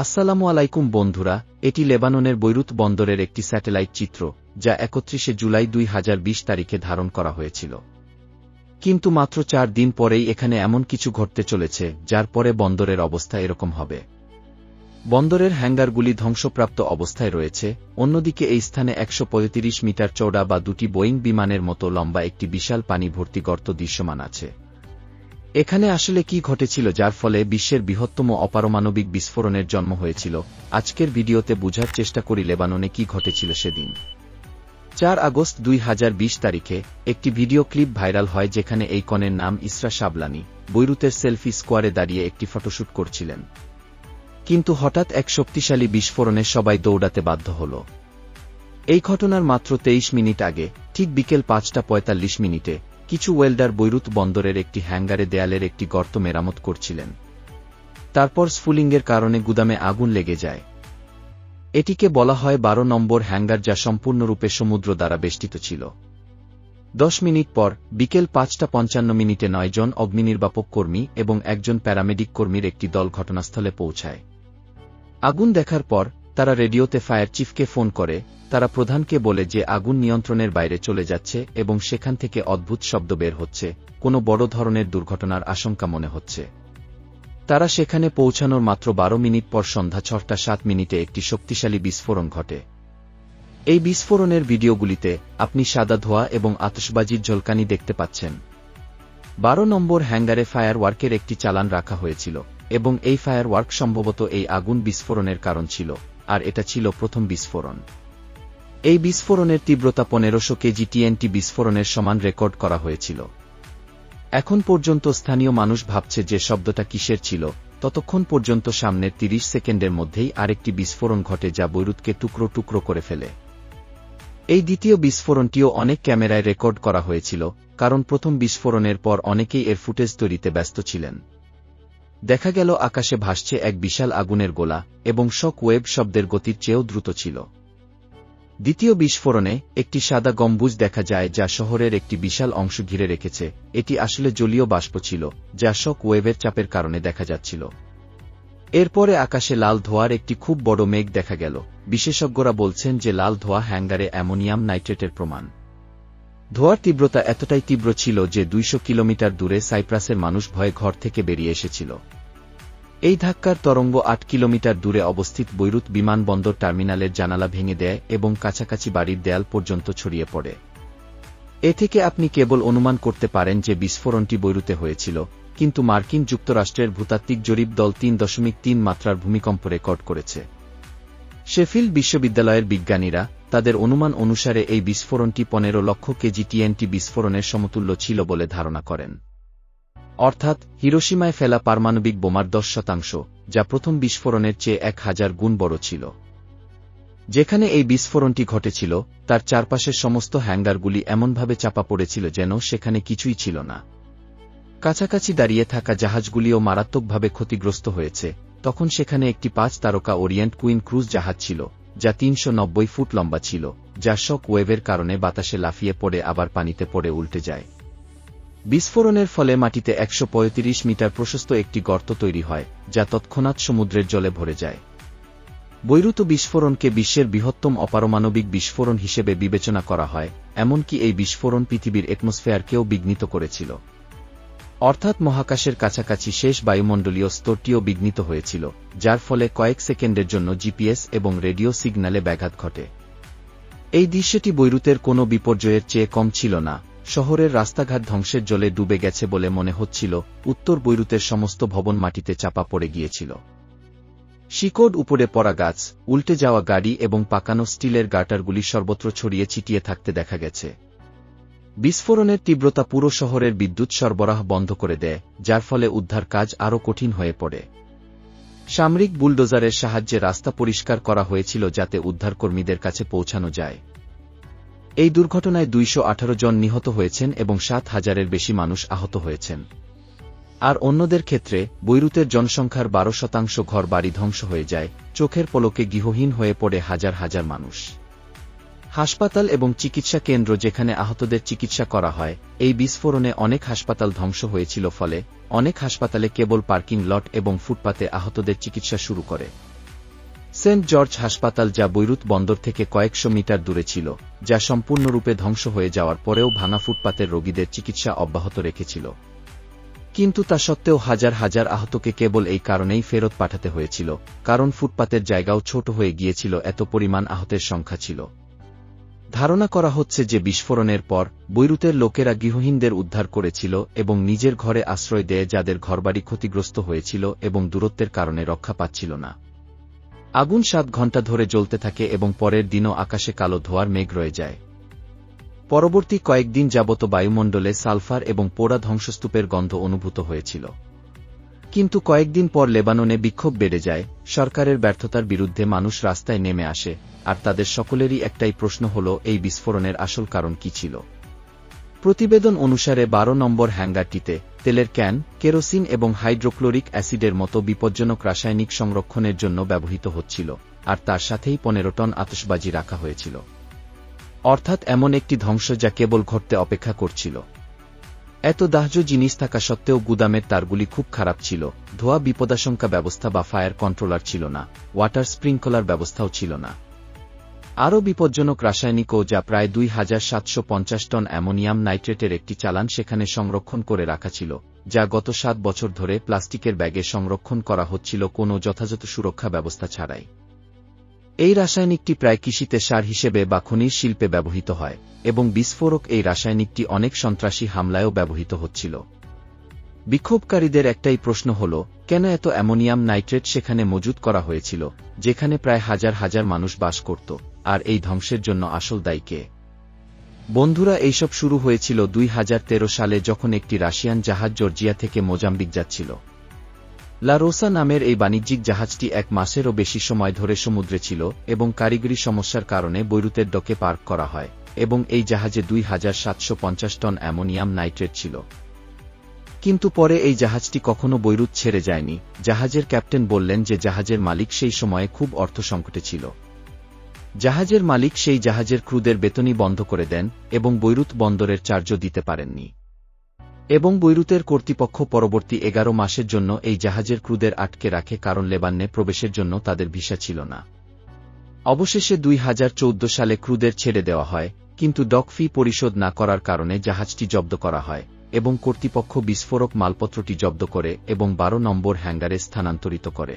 আসসালামু আলাইকুম বন্ধুরা, এটি লেবাননের বৈরুত বন্দরের একটি স্যাটেলাইট চিত্র, যা ৩১ জুলাই ২০২০ তারিখে ধারণ করা হয়েছিল। কিন্তু মাত্র ৪ দিন পরেই এখানে এমন কিছু ঘটতে চলেছে, যার পরে বন্দরের অবস্থা এরকম হবে। বন্দরের হ্যাঙ্গারগুলি ধ্বংসপ্রাপ্ত অবস্থায় রয়েছে, অন্যদিকে এই স্থানে ১৩৫ মিটার চওড়া বা দুটি বোয়িং বিমানের মতো লম্বা একটি বিশাল পানি ভর্তি গর্ত দৃশ্যমান আছে। এখানে আসলে কি ঘটেছিল যার ফলে বিশ্বের বৃহত্তম অপারমাণবিক বিস্ফোরণের জন্ম হয়েছিল? আজকের ভিডিওতে বোঝার চেষ্টা করি লেবাননে কি ঘটেছিল সেদিন। ৪ আগস্ট ২০২০ তারিখে একটি ভিডিও ক্লিপ ভাইরাল হয় যেখানে এই কনের নাম ইসরা শাবলানি বৈরুতের সেলফি স্কোয়ারে দাঁড়িয়ে একটি ফটোশ্যুট করছিলেন। কিন্তু হঠাৎ এক শক্তিশালী বিস্ফোরণে সবাই দৌড়াতে বাধ্য হল। এই ঘটনার মাত্র ২৩ মিনিট আগে, ঠিক বিকেল ৫টা ৪৫ মিনিটে, কিছু ওয়েল্ডার বৈরুত বন্দরের একটি হ্যাঙ্গারে দেয়ালের একটি গর্ত মেরামত করছিলেন। তারপর স্ফুলিঙ্গের কারণে গুদামে আগুন লেগে যায়। এটিকে বলা হয় ১২ নম্বর হ্যাঙ্গার, যা সম্পূর্ণরূপে সমুদ্র দ্বারা বেষ্টিত ছিল। ১০ মিনিট পর, বিকেল ৫টা ৫৫ মিনিটে ৯ জন অগ্নিনির্বাপক কর্মী এবং একজন প্যারামেডিক কর্মীর একটি দল ঘটনাস্থলে পৌঁছায়। আগুন দেখার পর তারা রেডিওতে ফায়ার চিফকে ফোন করে। তারা প্রধানকে বলে যে আগুন নিয়ন্ত্রণের বাইরে চলে যাচ্ছে এবং সেখান থেকে অদ্ভুত শব্দ বের হচ্ছে, কোনো বড় ধরনের দুর্ঘটনার আশঙ্কা মনে হচ্ছে। তারা সেখানে পৌঁছানোর মাত্র ১২ মিনিট পর সন্ধ্যা ৬টা ৭ মিনিটে একটি শক্তিশালী বিস্ফোরণ ঘটে। এই বিস্ফোরণের ভিডিওগুলিতে আপনি সাদা ধোঁয়া এবং আতশবাজির ঝলকানি দেখতে পাচ্ছেন। ১২ নম্বর হ্যাঙ্গারে ফায়ার ওয়ার্কের একটি চালান রাখা হয়েছিল এবং এই ফায়ার ওয়ার্ক সম্ভবত এই আগুন বিস্ফোরণের কারণ ছিল, আর এটা ছিল প্রথম বিস্ফোরণ। এই বিস্ফোরণের তীব্রতা ১৫০০ কেজি টিএনটি বিস্ফোরণের সমান রেকর্ড করা হয়েছিল। এখন পর্যন্ত স্থানীয় মানুষ ভাবছে যে শব্দটা কিসের ছিল। ততক্ষণ পর্যন্ত সামনের ৩০ সেকেন্ডের মধ্যেই আরেকটি বিস্ফোরণ ঘটে যা বৈরুতকে টুকরো টুকরো করে ফেলে। এই দ্বিতীয় বিস্ফোরণটিও অনেক ক্যামেরায় রেকর্ড করা হয়েছিল, কারণ প্রথম বিস্ফোরণের পর অনেকেই এর ফুটেজ তৈরিতে ব্যস্ত ছিলেন। দেখা গেল আকাশে ভাসছে এক বিশাল আগুনের গোলা, এবং শক ওয়েভ শব্দের গতির চেয়েও দ্রুত ছিল। দ্বিতীয় বিস্ফোরণে একটি সাদা গম্বুজ দেখা যায় যা শহরের একটি বিশাল অংশ ঘিরে রেখেছে। এটি আসলে জলীয় বাষ্প ছিল, যা শক ওয়েভের চাপের কারণে দেখা যাচ্ছিল। এরপরে আকাশে লাল ধোঁয়ার একটি খুব বড় মেঘ দেখা গেল। বিশেষজ্ঞরা বলছেন যে লাল ধোঁয়া হ্যাঙ্গারে অ্যামোনিয়াম নাইট্রেটের প্রমাণ। ধোঁয়ার তীব্রতা এতটাই তীব্র ছিল যে ২০০ কিলোমিটার দূরে সাইপ্রাসের মানুষ ভয়ে ঘর থেকে বেরিয়ে এসেছিল। এই ধাক্কার তরঙ্গ ৮ কিলোমিটার দূরে অবস্থিত বৈরুত বিমানবন্দর টার্মিনালের জানালা ভেঙে দেয় এবং কাছাকাছি বাড়ির দেয়াল পর্যন্ত ছড়িয়ে পড়ে। এ থেকে আপনি কেবল অনুমান করতে পারেন যে বিস্ফোরণটি বৈরুতে হয়েছিল, কিন্তু মার্কিন যুক্তরাষ্ট্রের ভূতাত্ত্বিক জরিপ দল ৩.৩ মাত্রার ভূমিকম্প রেকর্ড করেছে। শেফিল্ড বিশ্ববিদ্যালয়ের বিজ্ঞানীরা তাদের অনুমান অনুসারে এই বিস্ফোরণটি ১৫ লক্ষ কেজি টিএনটি বিস্ফোরণের সমতুল্য ছিল বলে ধারণা করেন। অর্থাৎ হিরোশিমায় ফেলা পারমাণবিক বোমার ১০%, যা প্রথম বিস্ফোরণের চেয়ে ১০০০ গুণ বড় ছিল। যেখানে এই বিস্ফোরণটি ঘটেছিল তার চারপাশের সমস্ত হ্যাঙ্গারগুলি এমনভাবে চাপা পড়েছিল যেন সেখানে কিছুই ছিল না। কাছাকাছি দাঁড়িয়ে থাকা জাহাজগুলিও মারাত্মকভাবে ক্ষতিগ্রস্ত হয়েছে। তখন সেখানে একটি ৫ তারকা ওরিয়েন্ট কুইন ক্রুজ জাহাজ ছিল, যা ৩৯০ ফুট লম্বা ছিল, যা শক ওয়েভের কারণে বাতাসে লাফিয়ে পড়ে আবার পানিতে পড়ে উল্টে যায়। বিস্ফোরণের ফলে মাটিতে ১৩৫ মিটার প্রশস্ত একটি গর্ত তৈরি হয়, যা তৎক্ষণাৎ সমুদ্রের জলে ভরে যায়। বৈরুত বিস্ফোরণকে বিশ্বের বৃহত্তম অপারমাণবিক বিস্ফোরণ হিসেবে বিবেচনা করা হয়, এমনকি এই বিস্ফোরণ পৃথিবীর অ্যাটমসফিয়ারকেও বিঘ্নিত করেছিল। অর্থাৎ মহাকাশের কাছাকাছি শেষ বায়ুমণ্ডলীয় স্তরটিও বিঘ্নিত হয়েছিল, যার ফলে কয়েক সেকেন্ডের জন্য জিপিএস এবং রেডিও সিগন্যালে ব্যাঘাত ঘটে। এই দৃশ্যটি বৈরুতের কোনো বিপর্যয়ের চেয়ে কম ছিল না। শহরের রাস্তাঘাট ধ্বংসের জলে ডুবে গেছে বলে মনে হচ্ছিল। উত্তর বৈরুতের সমস্ত ভবন মাটিতে চাপা পড়ে গিয়েছিল। শিকড় উপড়ে পড়া গাছ, উল্টে যাওয়া গাড়ি এবং পাকানো স্টিলের গার্টারগুলি সর্বত্র ছড়িয়ে ছিটিয়ে থাকতে দেখা গেছে। বিস্ফোরণের তীব্রতা পুরো শহরের বিদ্যুৎ সরবরাহ বন্ধ করে দেয়, যার ফলে উদ্ধার কাজ আরও কঠিন হয়ে পড়ে। সামরিক বুলডোজারের সাহায্যে রাস্তা পরিষ্কার করা হয়েছিল যাতে উদ্ধারকর্মীদের কাছে পৌঁছানো যায়। এই দুর্ঘটনায় ২১৮ জন নিহত হয়েছেন এবং ৭,০০০-এর বেশি মানুষ আহত হয়েছেন। আর অন্যদের ক্ষেত্রে বৈরুতের জনসংখ্যার ১২% ঘরবাড়ি ধ্বংস হয়ে যায়। চোখের পলকে গৃহহীন হয়ে পড়ে হাজার হাজার মানুষ। হাসপাতাল এবং চিকিৎসা কেন্দ্র যেখানে আহতদের চিকিৎসা করা হয়। এই বিস্ফোরণে অনেক হাসপাতাল ধ্বংস হয়েছিল, ফলে অনেক হাসপাতালে কেবল পার্কিং লট এবং ফুটপাতে আহতদের চিকিৎসা শুরু করে। সেন্ট জর্জ হাসপাতাল, যা বৈরুত বন্দর থেকে কয়েকশো মিটার দূরে ছিল, যা সম্পূর্ণরূপে ধ্বংস হয়ে যাওয়ার পরেও ভাঙা ফুটপাতের রোগীদের চিকিৎসা অব্যাহত রেখেছিল। কিন্তু তা সত্ত্বেও হাজার হাজার আহতকে কেবল এই কারণেই ফেরত পাঠাতে হয়েছিল, কারণ ফুটপাতের জায়গাও ছোট হয়ে গিয়েছিল, এত পরিমাণ আহতের সংখ্যা ছিল। ধারণা করা হচ্ছে যে বিস্ফোরণের পর বৈরুতের লোকেরা গৃহহীনদের উদ্ধার করেছিল এবং নিজের ঘরে আশ্রয় দেয় যাদের ঘরবাড়ি ক্ষতিগ্রস্ত হয়েছিল এবং দূরত্বের কারণে রক্ষা পাচ্ছিল না। আগুন 7 ঘণ্টা ধরে জ্বলতে থাকে এবং পরের দিনও আকাশে কালো ধোঁয়ার মেঘ রয়ে যায়। পরবর্তী কয়েকদিন যাবত বায়ুমণ্ডলে সালফার এবং পোড়া ধ্বংসস্তূপের গন্ধ অনুভূত হয়েছিল। কিন্তু কয়েকদিন পর লেবাননে বিক্ষোভ বেড়ে যায়, সরকারের ব্যর্থতার বিরুদ্ধে মানুষ রাস্তায় নেমে আসে, আর তাদের সকলেরই একটাই প্রশ্ন হল, এই বিস্ফোরণের আসল কারণ কি ছিল। প্রতিবেদন অনুসারে 12 নম্বর হ্যাঙ্গারটিতে তেলের ক্যান, কেরোসিন এবং হাইড্রোক্লোরিক অ্যাসিডের মতো বিপজ্জনক রাসায়নিক সংরক্ষণের জন্য ব্যবহৃত হচ্ছিল, আর তার সাথেই 15 টন আতশবাজি রাখা হয়েছিল। অর্থাৎ এমন একটি ধ্বংস যা কেবল ঘটতে অপেক্ষা করছিল। এত দাহ্য জিনিস থাকা সত্ত্বেও গুদামের তারগুলি খুব খারাপ ছিল, ধোঁয়া বিপদাশঙ্কা ব্যবস্থা বা ফায়ার কন্ট্রোলার ছিল না, ওয়াটার স্প্রিংকলার ব্যবস্থাও ছিল না। আরও বিপজ্জনক রাসায়নিকও, যা প্রায় 2750 টন অ্যামোনিয়াম নাইট্রেটের একটি চালান সেখানে সংরক্ষণ করে রাখা ছিল, যা গত 7 বছর ধরে প্লাস্টিকের ব্যাগে সংরক্ষণ করা হচ্ছিল কোনো যথাযথ সুরক্ষা ব্যবস্থা ছাড়াই। এই রাসায়নিকটি প্রায় কৃষিতে সার হিসেবে বা খনিজ শিল্পে ব্যবহৃত হয়, এবং বিস্ফোরক এই রাসায়নিকটি অনেক সন্ত্রাসী হামলায়ও ব্যবহৃত হচ্ছিল। বিক্ষোভকারীদের একটাই প্রশ্ন হল, কেন এত অ্যামোনিয়াম নাইট্রেট সেখানে মজুত করা হয়েছিল, যেখানে প্রায় হাজার হাজার মানুষ বাস করত, আর এই ধ্বংসের জন্য আসল দায়ী কে? বন্ধুরা, এইসব শুরু হয়েছিল 2013 সালে, যখন একটি রাশিয়ান জাহাজ জর্জিয়া থেকে মোজাম্বিক যাচ্ছিল। লা রোসা নামের এই বাণিজ্যিক জাহাজটি 1 মাসেরও বেশি সময় ধরে সমুদ্রে ছিল এবং কারিগরি সমস্যার কারণে বৈরুতের ডকে পার্ক করা হয়, এবং এই জাহাজে 2750 টন অ্যামোনিয়াম নাইট্রেট ছিল। কিন্তু পরে এই জাহাজটি কখনো বৈরুত ছেড়ে যায়নি। জাহাজের ক্যাপ্টেন বললেন যে জাহাজের মালিক সেই সময়ে খুব অর্থ সংকটে ছিল। জাহাজের মালিক সেই জাহাজের ক্রুদের বেতনই বন্ধ করে দেন এবং বৈরুত বন্দরের চার্জও দিতে পারেননি। এবং বৈরুতের কর্তৃপক্ষ পরবর্তী 11 মাসের জন্য এই জাহাজের ক্রুদের আটকে রাখে, কারণ লেবাননে প্রবেশের জন্য তাদের ভিসা ছিল না। অবশেষে 2014 সালে ক্রুদের ছেড়ে দেওয়া হয়, কিন্তু ডক ফি পরিশোধ না করার কারণে জাহাজটি জব্দ করা হয়, এবং কর্তৃপক্ষ বিস্ফোরক মালপত্রটি জব্দ করে এবং 12 নম্বর হ্যাঙ্গারে স্থানান্তরিত করে।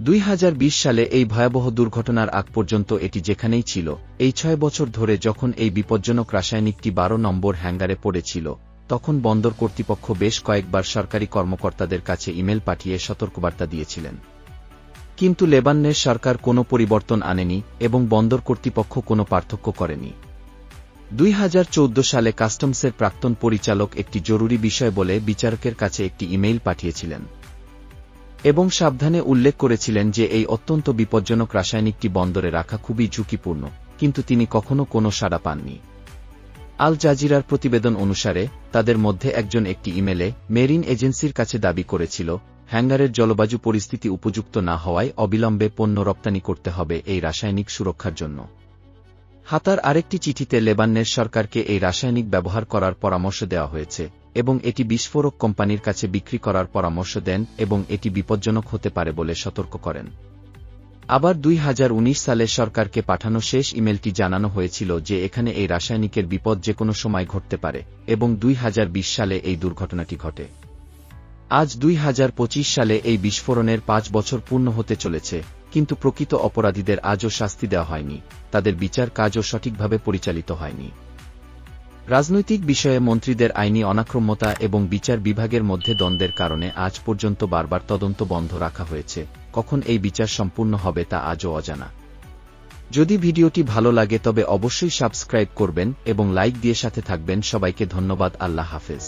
2020 সালে এই ভয়াবহ দুর্ঘটনার আগ পর্যন্ত এটি যেখানেই ছিল, এই 6 বছর ধরে যখন এই বিপজ্জনক রাসায়নিকটি 12 নম্বর হ্যাঙ্গারে পড়েছিল, তখন বন্দর কর্তৃপক্ষ বেশ কয়েকবার সরকারি কর্মকর্তাদের কাছে ইমেল পাঠিয়ে সতর্কবার্তা দিয়েছিলেন। কিন্তু লেবাননের সরকার কোনো পরিবর্তন আনেনি এবং বন্দর কর্তৃপক্ষ কোনো পার্থক্য করেনি। 2014 সালে কাস্টমসের প্রাক্তন পরিচালক একটি জরুরি বিষয় বলে বিচারকের কাছে একটি ইমেইল পাঠিয়েছিলেন এবং সাবধানে উল্লেখ করেছিলেন যে এই অত্যন্ত বিপজ্জনক রাসায়নিকটি বন্দরে রাখা খুবই ঝুঁকিপূর্ণ, কিন্তু তিনি কখনো কোনো সাড়া পাননি। আল জাজিরার প্রতিবেদন অনুসারে তাদের মধ্যে একজন একটি ইমেলে মেরিন এজেন্সির কাছে দাবি করেছিল, হ্যাঙ্গারের জলবায়ু পরিস্থিতি উপযুক্ত না হওয়ায় অবিলম্বে পণ্য রপ্তানি করতে হবে এই রাসায়নিক সুরক্ষার জন্য। হাতার আরেকটি চিঠিতে লেবাননের সরকারকে এই রাসায়নিক ব্যবহার করার পরামর্শ দেওয়া হয়েছে এবং এটি বিস্ফোরক কোম্পানির কাছে বিক্রি করার পরামর্শ দেন এবং এটি বিপজ্জনক হতে পারে বলে সতর্ক করেন। আবার 2019 সালে সরকারকে পাঠানো শেষ ইমেলটি জানানো হয়েছিল যে এখানে এই রাসায়নিকের বিপদ যে কোনো সময় ঘটতে পারে, এবং 2020 সালে এই দুর্ঘটনাটি ঘটে। আজ 2025 সালে এই বিস্ফোরণের 5 বছর পূর্ণ হতে চলেছে, কিন্তু প্রকৃত অপরাধীদের আজও শাস্তি দেওয়া হয়নি, তাদের বিচার কাজও সঠিকভাবে পরিচালিত হয়নি। রাজনৈতিক বিষয়ে মন্ত্রীদের আইনি অনাক্রম্যতা এবং বিচার বিভাগের মধ্যে দ্বন্দ্বের কারণে আজ পর্যন্ত বারবার তদন্ত বন্ধ রাখা হয়েছে। কখন এই বিচার সম্পূর্ণ হবে তা আজও অজানা। যদি ভিডিওটি ভালো লাগে তবে অবশ্যই সাবস্ক্রাইব করবেন এবং লাইক দিয়ে সাথে থাকবেন। সবাইকে ধন্যবাদ। আল্লাহ হাফেজ।